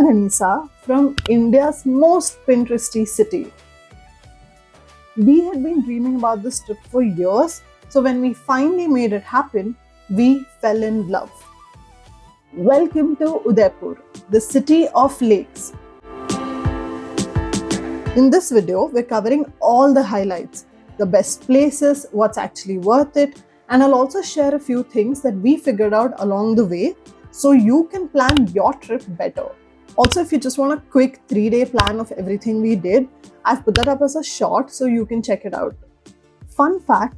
Ganisa from India's most Pinteresty city. We had been dreaming about this trip for years, so when we finally made it happen, we fell in love. Welcome to Udaipur, the city of lakes. In this video, we're covering all the highlights, the best places, what's actually worth it, and I'll also share a few things that we figured out along the way so you can plan your trip better. Also, if you just want a quick 3-day plan of everything we did, I've put that up as a short so you can check it out. Fun fact,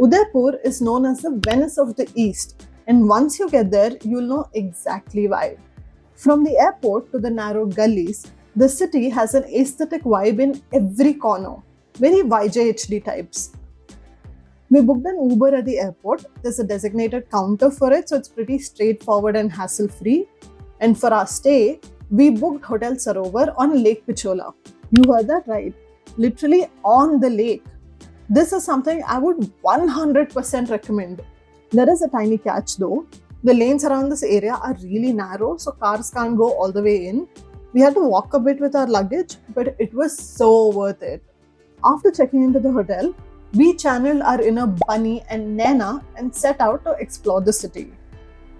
Udaipur is known as the Venice of the East, and once you get there, you'll know exactly why. From the airport to the narrow gullies, the city has an aesthetic vibe in every corner, very YJHD types. We booked an Uber at the airport. There's a designated counter for it, so it's pretty straightforward and hassle-free. And for our stay, we booked Hotel Sarovar on Lake Pichola. You heard that right, literally on the lake. This is something I would 100% recommend. There is a tiny catch though. The lanes around this area are really narrow, so cars can't go all the way in. We had to walk a bit with our luggage, but it was so worth it. After checking into the hotel, we channeled our inner Bunny and Nana and set out to explore the city.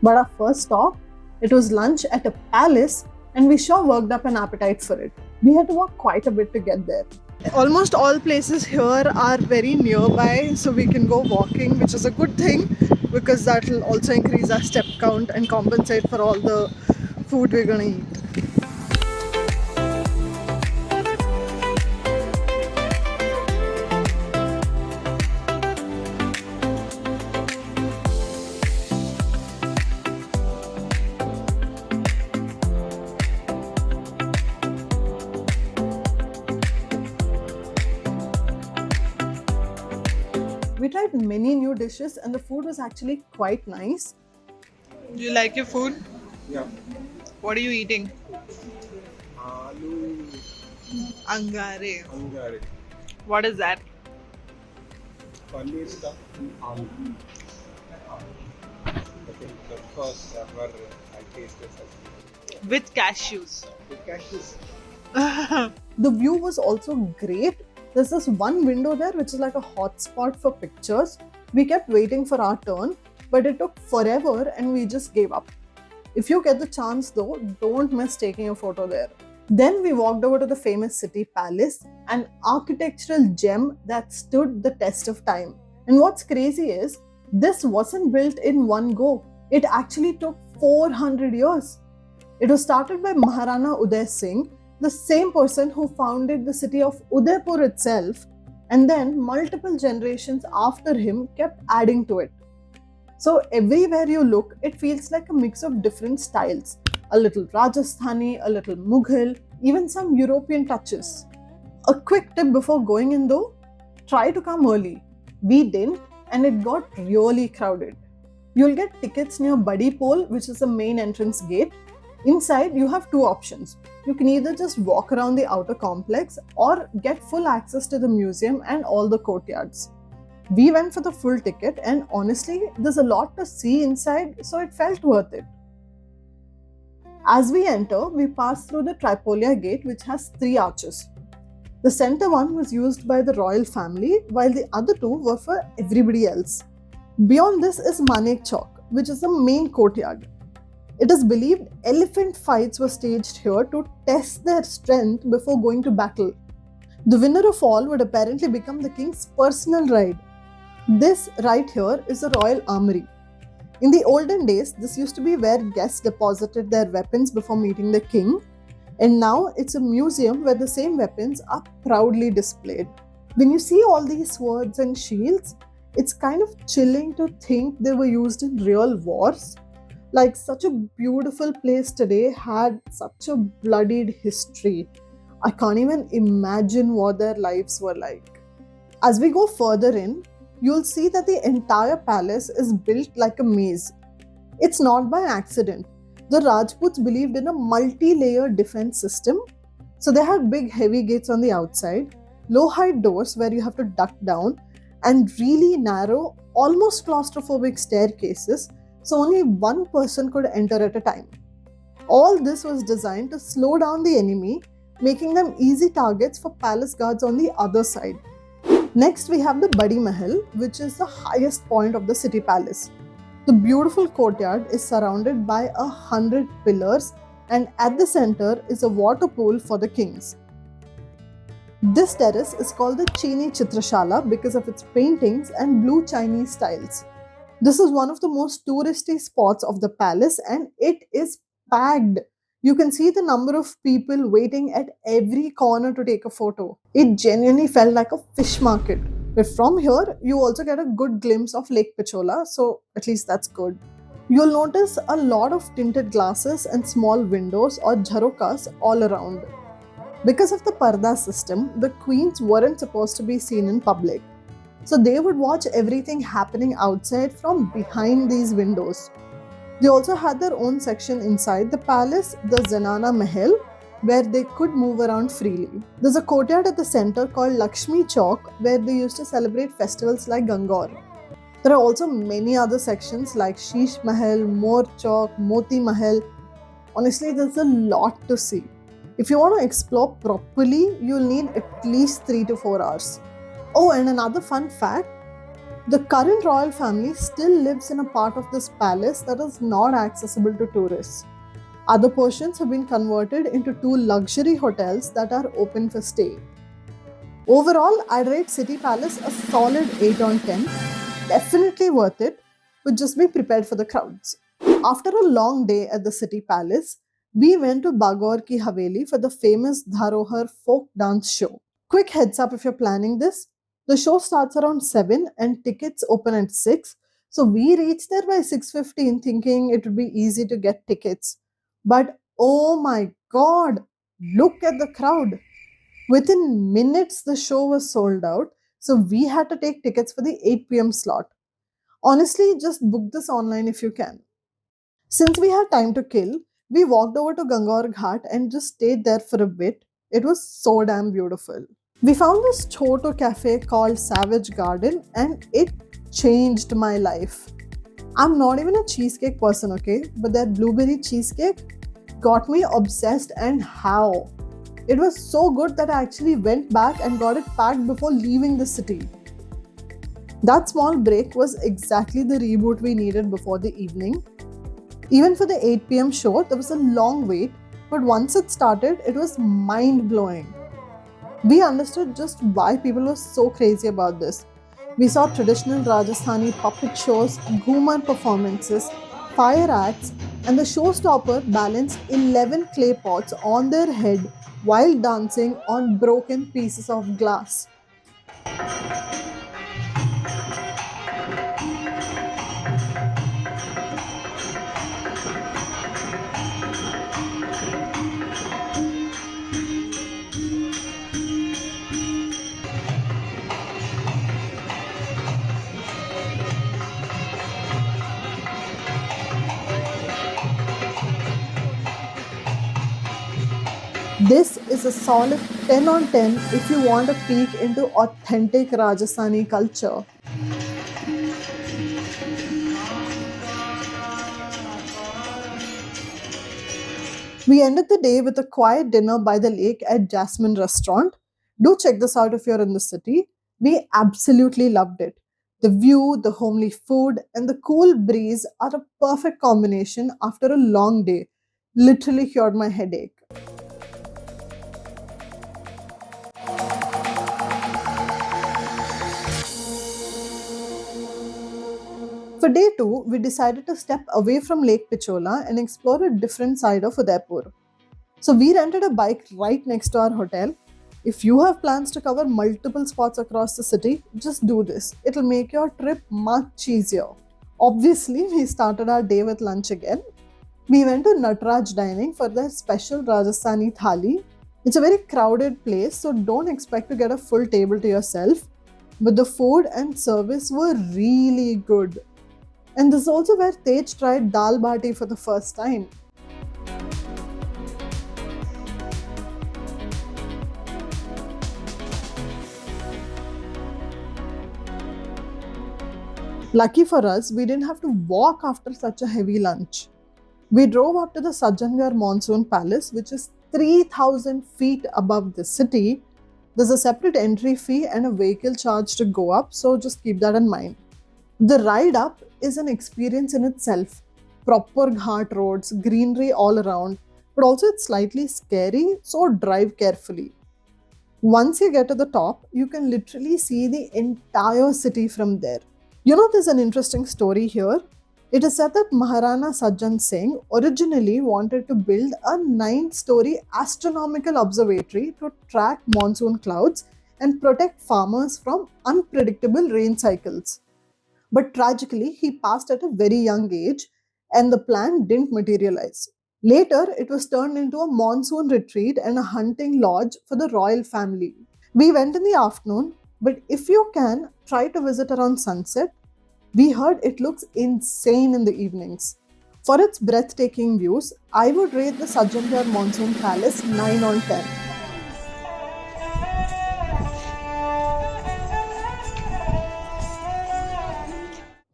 But our first stop, it was lunch at a palace, and we sure worked up an appetite for it. We had to walk quite a bit to get there. Almost all places here are very nearby, so we can go walking, which is a good thing because that will also increase our step count and compensate for all the food we're gonna eat. We tried many new dishes and the food was actually quite nice. Do you like your food? Yeah. What are you eating? Aloo Angare. angare. What is that? Paneer stuff and aloo. I think the first ever I tasted such With cashews. with cashews. The view was also great. There's this one window there which is like a hotspot for pictures. We kept waiting for our turn, but it took forever and we just gave up. If you get the chance though, don't miss taking a photo there. Then we walked over to the famous city palace, an architectural gem that stood the test of time. And what's crazy is, this wasn't built in one go. It actually took 400 years. It was started by Maharana Uday Singh, the same person who founded the city of Udaipur itself, and then multiple generations after him kept adding to it. So everywhere you look, it feels like a mix of different styles. A little Rajasthani, a little Mughal, even some European touches. A quick tip before going in though, try to come early. We didn't, and it got really crowded. You'll get tickets near Badi Pole, which is the main entrance gate. Inside, you have two options. You can either just walk around the outer complex or get full access to the museum and all the courtyards. We went for the full ticket, and honestly, there's a lot to see inside, so it felt worth it. As we enter, we pass through the Tripolia gate, which has 3 arches. The center one was used by the royal family, while the other 2 were for everybody else. Beyond this is Manek Chowk, which is the main courtyard. It is believed elephant fights were staged here to test their strength before going to battle. The winner of all would apparently become the king's personal ride. This right here is the royal armory. In the olden days, this used to be where guests deposited their weapons before meeting the king, and now it's a museum where the same weapons are proudly displayed. When you see all these swords and shields, it's kind of chilling to think they were used in real wars. Like, such a beautiful place today had such a bloodied history. I can't even imagine what their lives were like. As we go further in, you'll see that the entire palace is built like a maze. It's not by accident. The Rajputs believed in a multi-layered defense system. So they had big heavy gates on the outside, low height doors where you have to duck down, and really narrow, almost claustrophobic staircases, so only one person could enter at a time. All this was designed to slow down the enemy, making them easy targets for palace guards on the other side. Next, we have the Badi Mahal, which is the highest point of the city palace. The beautiful courtyard is surrounded by 100 pillars, and at the center is a water pool for the kings. This terrace is called the Chini Chitrashala because of its paintings and blue Chinese styles. This is one of the most touristy spots of the palace and it is packed. You can see the number of people waiting at every corner to take a photo. It genuinely felt like a fish market. But from here, you also get a good glimpse of Lake Pichola, so at least that's good. You'll notice a lot of tinted glasses and small windows or jharokas all around. Because of the parda system, the queens weren't supposed to be seen in public. So they would watch everything happening outside from behind these windows. They also had their own section inside the palace, the Zenana Mahal, where they could move around freely. There's a courtyard at the center called Lakshmi Chowk where they used to celebrate festivals like Gangaur. There are also many other sections like Sheesh Mahal, Mor Chowk, Moti Mahal. Honestly, there's a lot to see. If you want to explore properly, you'll need at least 3 to 4 hours. Oh, and another fun fact, the current royal family still lives in a part of this palace that is not accessible to tourists. Other portions have been converted into 2 luxury hotels that are open for stay. Overall, I'd rate City Palace a solid 8 on 10. Definitely worth it, but just be prepared for the crowds. After a long day at the City Palace, we went to Bagore Ki Haveli for the famous Dharohar Folk Dance Show. Quick heads up if you're planning this. The show starts around 7 and tickets open at 6. So we reached there by 6:15 thinking it would be easy to get tickets. But oh my god, look at the crowd. Within minutes the show was sold out. So we had to take tickets for the 8 p.m. slot. Honestly, just book this online if you can. Since we had time to kill, we walked over to Gangaur Ghat and just stayed there for a bit. It was so damn beautiful. We found this Choto cafe called Savage Garden and it changed my life. I'm not even a cheesecake person, okay? But that blueberry cheesecake got me obsessed, and how. It was so good that I actually went back and got it packed before leaving the city. That small break was exactly the reboot we needed before the evening. Even for the 8 p.m. show, there was a long wait, but once it started, it was mind-blowing. We understood just why people were so crazy about this. We saw traditional Rajasthani puppet shows, ghumar performances, fire acts, and the showstopper balanced 11 clay pots on their head while dancing on broken pieces of glass. This is a solid 10 on 10 if you want a peek into authentic Rajasthani culture. We ended the day with a quiet dinner by the lake at Jasmine restaurant. Do check this out if you're in the city. We absolutely loved it. The view, the homely food, and the cool breeze are a perfect combination after a long day. Literally cured my headache. For day 2, we decided to step away from Lake Pichola and explore a different side of Udaipur. So we rented a bike right next to our hotel. If you have plans to cover multiple spots across the city, just do this. It'll make your trip much easier. Obviously, we started our day with lunch again. We went to Natraj dining for their special Rajasthani thali. It's a very crowded place, so don't expect to get a full table to yourself. But the food and service were really good. And this is also where Tej tried dal bati for the first time. Lucky for us, we didn't have to walk after such a heavy lunch. We drove up to the Sajjangarh Monsoon Palace, which is 3,000 feet above the city. There's a separate entry fee and a vehicle charge to go up, so just keep that in mind. The ride up is an experience in itself. Proper ghat roads, greenery all around, but also it's slightly scary, so drive carefully. Once you get to the top, you can literally see the entire city from there. There's an interesting story here. It is said that Maharana Sajjan Singh originally wanted to build a 9-story astronomical observatory to track monsoon clouds and protect farmers from unpredictable rain cycles. But tragically, he passed at a very young age and the plan didn't materialize. Later, it was turned into a monsoon retreat and a hunting lodge for the royal family. We went in the afternoon, but if you can, try to visit around sunset. We heard it looks insane in the evenings. For its breathtaking views, I would rate the Sajjangarh Monsoon Palace 9 on 10.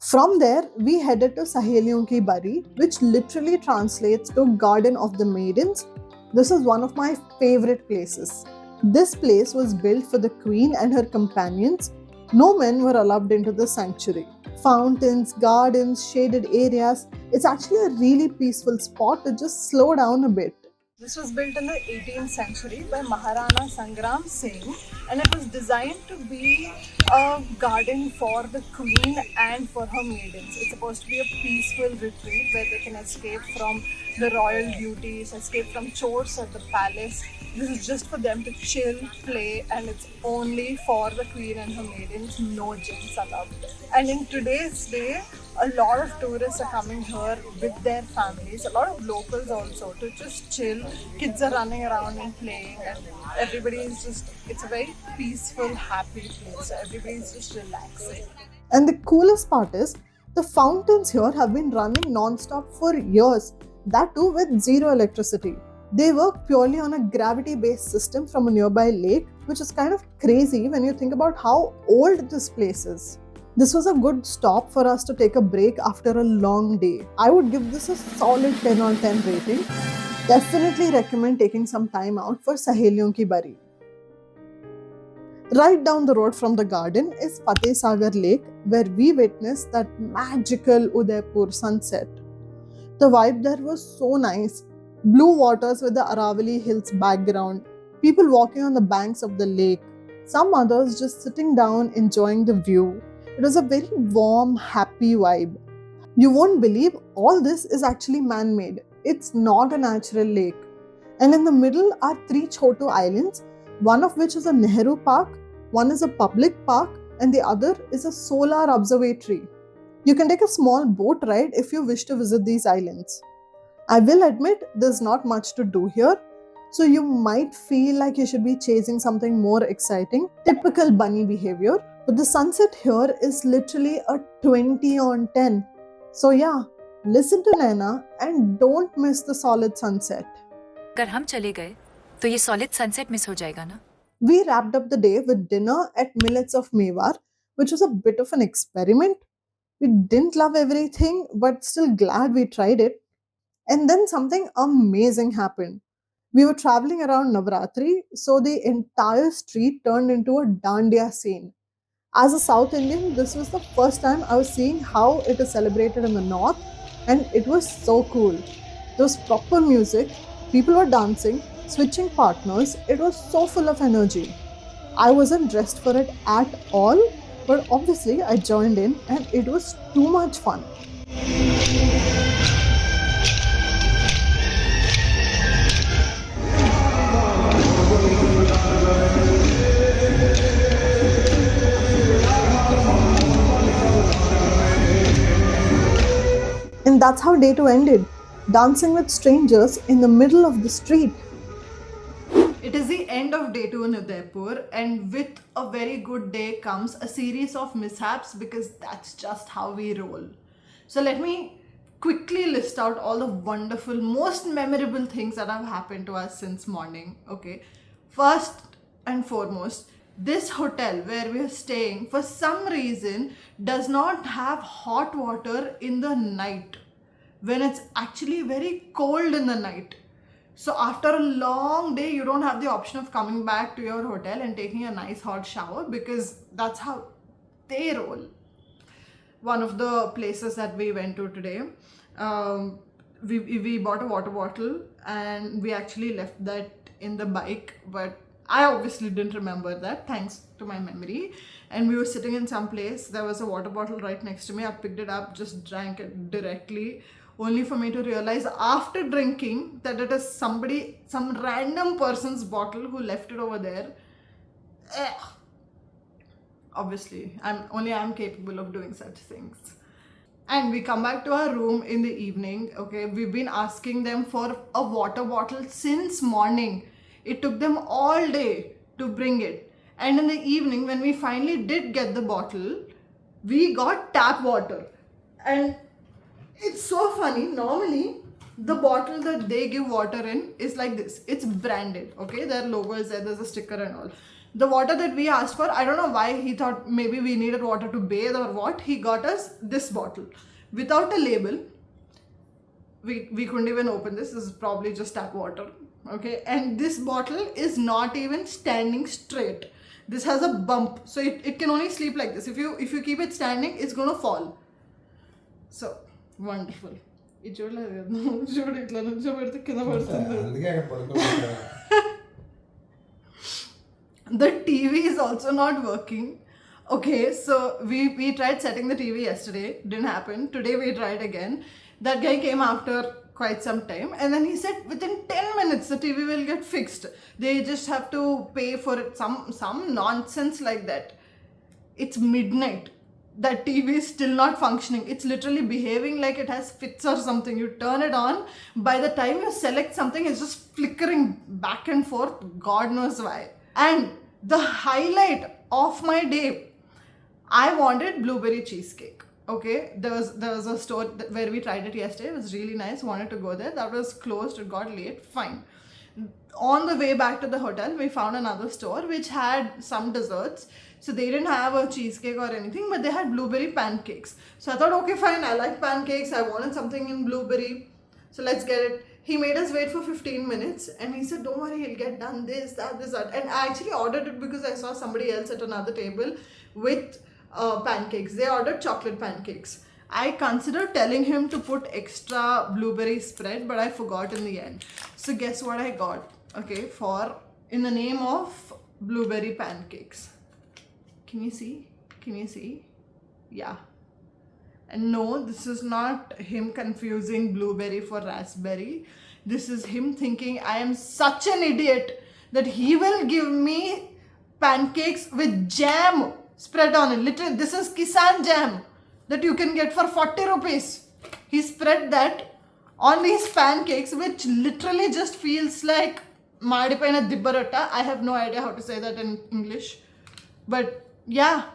From there, we headed to Saheliyon Ki Bari, which literally translates to Garden of the Maidens. This is one of my favorite places. This place was built for the queen and her companions. No men were allowed into the sanctuary. Fountains, gardens, shaded areas. It's actually a really peaceful spot to just slow down a bit. This was built in the 18th century by Maharana Sangram Singh, and it was designed to be a garden for the queen and for her maidens. It's supposed to be a peaceful retreat where they can escape from the royal duties, escape from chores at the palace. This is just for them to chill, play, and it's only for the queen and her maidens, no gents allowed. And in today's day, a lot of tourists are coming here with their families, a lot of locals also, to just chill. Kids are running around and playing, and everybody is just, it's a very peaceful, happy place. So everybody is just relaxing. And the coolest part is, the fountains here have been running non-stop for years, that too with zero electricity. They work purely on a gravity-based system from a nearby lake, which is kind of crazy when you think about how old this place is. This was a good stop for us to take a break after a long day. I would give this a solid 10 on 10 rating. Definitely recommend taking some time out for Saheliyon Ki Bari. Right down the road from the garden is Fateh Sagar Lake, where we witnessed that magical Udaipur sunset. The vibe there was so nice. Blue waters with the Aravalli Hills background, people walking on the banks of the lake, some others just sitting down enjoying the view. It was a very warm, happy vibe. You won't believe all this is actually man-made. It's not a natural lake. And in the middle are 3 Choto islands, one of which is a Nehru Park, one is a public park, and the other is a solar observatory. You can take a small boat ride if you wish to visit these islands. I will admit there's not much to do here, so you might feel like you should be chasing something more exciting, typical bunny behavior. But the sunset here is literally a 20 on 10. So yeah, listen to Naina and don't miss the solid sunset. अगर हम चले गए तो ये solid sunset miss हो जाएगा ना? We wrapped up the day with dinner at Millets of Mewar, which was a bit of an experiment. We didn't love everything, but still glad we tried it. And then something amazing happened. We were traveling around Navratri, so the entire street turned into a dandiya scene. As a South Indian, this was the first time I was seeing how it is celebrated in the North, and it was so cool. There was proper music, people were dancing, switching partners, it was so full of energy. I wasn't dressed for it at all, but obviously I joined in and it was too much fun. And that's how day 2 ended, dancing with strangers in the middle of the street. It is the end of day 2 in Udaipur, and with a very good day comes a series of mishaps because that's just how we roll. So let me quickly list out all the wonderful, most memorable things that have happened to us since morning. Okay, first and foremost, this hotel where we are staying for some reason does not have hot water in the night. when it's actually very cold in the night. So after a long day, you don't have the option of coming back to your hotel and taking a nice hot shower, because that's how they roll. One of the places that we went to today, we bought a water bottle and we actually left that in the bike, but I obviously didn't remember that, thanks to my memory. And we were sitting in some place, there was a water bottle right next to me. I picked it up, just drank it directly, only for me to realize after drinking that it is some random person's bottle who left it over there. Obviously, I'm capable of doing such things. And we come back to our room in the evening. Okay, we've been asking them for a water bottle since morning. It took them all day to bring it. And in the evening, when we finally did get the bottle, we got tap water. And it's so funny. Normally, the bottle that they give water in is like this. It's branded. Okay, their logo is there. There's a sticker and all. The water that we asked for, I don't know why he thought maybe we needed water to bathe or what. He got us this bottle without a label. We couldn't even open this. This is probably just tap water. Okay, and this bottle is not even standing straight. This has a bump, so it can only sleep like this. If you keep it standing, it's gonna fall. So wonderful. The TV is also not working. Okay, so we tried setting the TV yesterday, didn't happen. Today we tried again. That guy came after quite some time, and then he said within 10 minutes the TV will get fixed. They just have to pay for it, some nonsense like that. It's midnight. That TV is still not functioning. It's literally behaving like it has fits or something. You turn it on, by the time you select something, it's just flickering back and forth, God knows why. And the highlight of my day, I wanted blueberry cheesecake. Okay, there was a store where we tried it yesterday. It was really nice. Wanted to go there. That was closed. It got late. Fine. On the way back to the hotel, we found another store which had some desserts. So they didn't have a cheesecake or anything, but they had blueberry pancakes. So I thought, okay, fine. I like pancakes. I wanted something in blueberry. So let's get it. He made us wait for 15 minutes and he said, don't worry, he'll get done this, that. And I actually ordered it because I saw somebody else at another table with pancakes. They ordered chocolate pancakes. I considered telling him to put extra blueberry spread, but I forgot in the end. So guess what I got? Okay, in the name of blueberry pancakes. Can you see? Yeah. And no, this is not him confusing blueberry for raspberry. This is him thinking I am such an idiot that he will give me pancakes with jam spread on it. Literally, this is Kisan jam that you can get for 40 rupees. He spread that on these pancakes, which literally just feels like Madipaina Dibbarata. I have no idea how to say that in English. But yeah,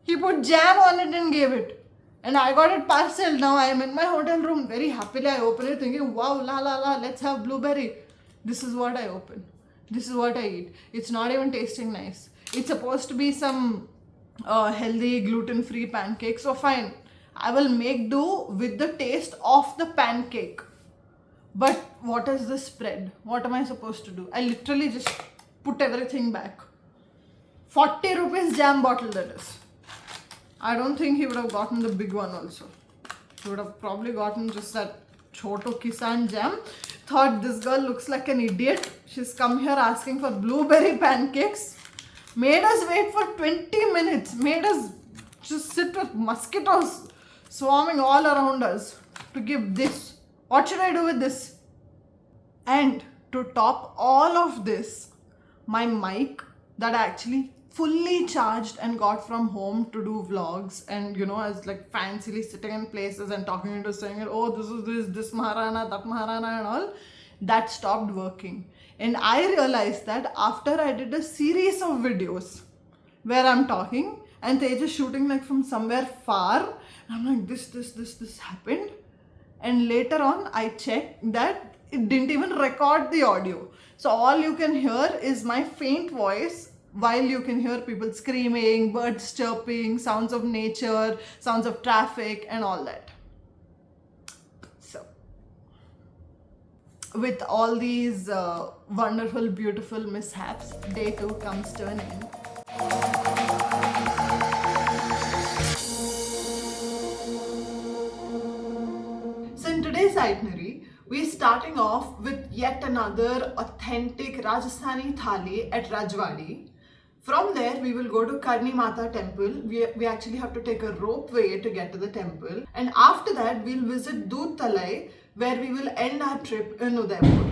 he put jam on it and gave it. And I got it parcel. Now I am in my hotel room. Very happily I open it thinking, wow, let's have blueberry. This is what I open. This is what I eat. It's not even tasting nice. It's supposed to be some healthy gluten-free pancake. So fine, I will make do with the taste of the pancake. But what is the spread? What am I supposed to do? I literally just put everything back. 40 rupees jam bottle that is. I don't think he would have gotten the big one also. He would have probably gotten just that Choto Kisan jam. Thought this girl looks like an idiot. She's come here asking for blueberry pancakes. Made us wait for 20 minutes. Made us just sit with mosquitoes swarming all around us to give this. What should I do with this? And to top all of this, my mic that I actually fully charged and got from home to do vlogs, and I was like fancily sitting in places and talking into saying, oh, this is this Maharana, that Maharana and all, that stopped working. And I realized that after I did a series of videos where I'm talking and they just shooting like from somewhere far, I'm like, this happened. And later on I checked that it didn't even record the audio. So all you can hear is my faint voice, while you can hear people screaming, birds chirping, sounds of nature, sounds of traffic and all that. So with all these wonderful, beautiful mishaps, day 2 comes to an end. So in today's itinerary, we're starting off with yet another authentic Rajasthani thali at Rajwadi. From there, we will go to Karni Mata temple. We actually have to take a ropeway to get to the temple. And after that, we'll visit Doodh Talai, where we will end our trip in Udaipur.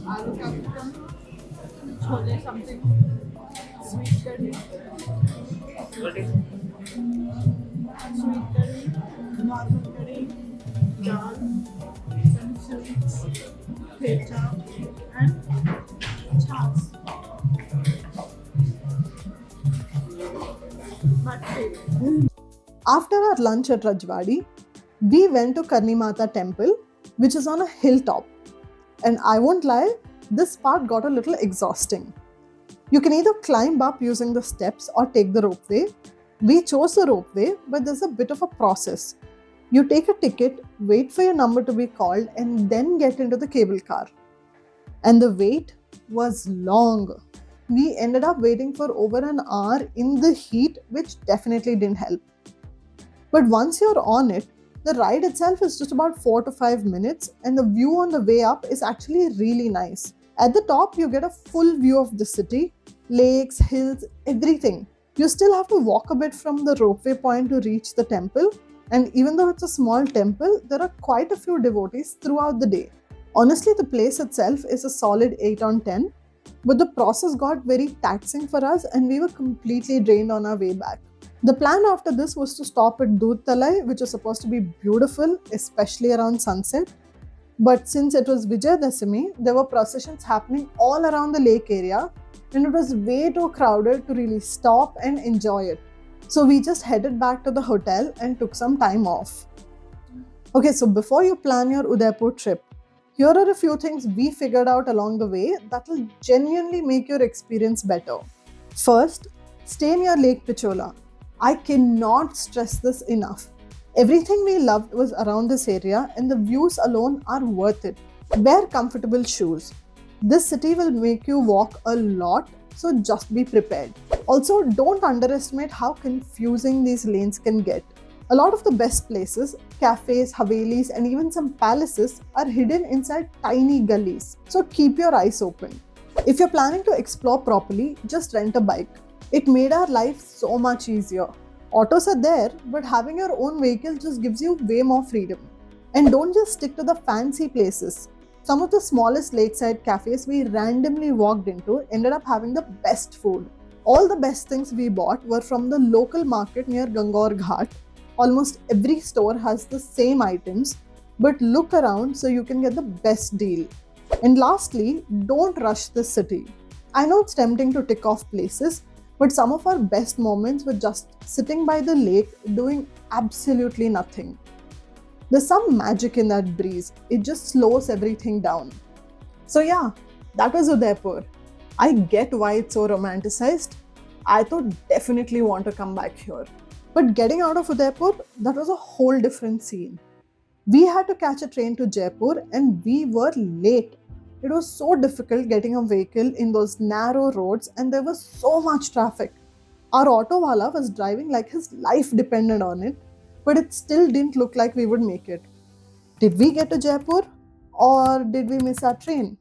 Aloo capsicum, chole something, sweet curry, normal curry, dal, some sweets, pecha, and chas. My favorite. After our lunch at Rajwadi, we went to Karni Mata temple, which is on a hilltop. And I won't lie, this part got a little exhausting. You can either climb up using the steps or take the ropeway. We chose the ropeway, but there's a bit of a process. You take a ticket, wait for your number to be called, and then get into the cable car. And the wait was long. We ended up waiting for over an hour in the heat, which definitely didn't help. But once you're on it, the ride itself is just about 4 to 5 minutes, and the view on the way up is actually really nice. At the top, you get a full view of the city, lakes, hills, everything. You still have to walk a bit from the ropeway point to reach the temple, and even though it's a small temple, there are quite a few devotees throughout the day. Honestly, the place itself is a solid 8 on 10, but the process got very taxing for us and we were completely drained on our way back. The plan after this was to stop at Doodh Talai, which is supposed to be beautiful, especially around sunset. But since it was Vijayadashami, there were processions happening all around the lake area and it was way too crowded to really stop and enjoy it. So we just headed back to the hotel and took some time off. Okay, so before you plan your Udaipur trip, here are a few things we figured out along the way that will genuinely make your experience better. First, stay near Lake Pichola. I cannot stress this enough. Everything we loved was around this area and the views alone are worth it. Wear comfortable shoes. This city will make you walk a lot, so just be prepared. Also, don't underestimate how confusing these lanes can get. A lot of the best places, cafés, havelis, and even some palaces are hidden inside tiny gullies, so keep your eyes open. If you're planning to explore properly, just rent a bike. It made our life so much easier. Autos are there, but having your own vehicle just gives you way more freedom. And don't just stick to the fancy places. Some of the smallest lakeside cafes we randomly walked into ended up having the best food. All the best things we bought were from the local market near Gangaur Ghat. Almost every store has the same items, but look around so you can get the best deal. And lastly, don't rush this city. I know it's tempting to tick off places, but some of our best moments were just sitting by the lake doing absolutely nothing. There's some magic in that breeze. It just slows everything down. So yeah, that was Udaipur. I get why it's so romanticized. I thought definitely want to come back here. But getting out of Udaipur, that was a whole different scene. We had to catch a train to Jaipur and we were late. It was so difficult getting a vehicle in those narrow roads and there was so much traffic. Our auto wala was driving like his life depended on it, but it still didn't look like we would make it. Did we get to Jaipur or did we miss our train?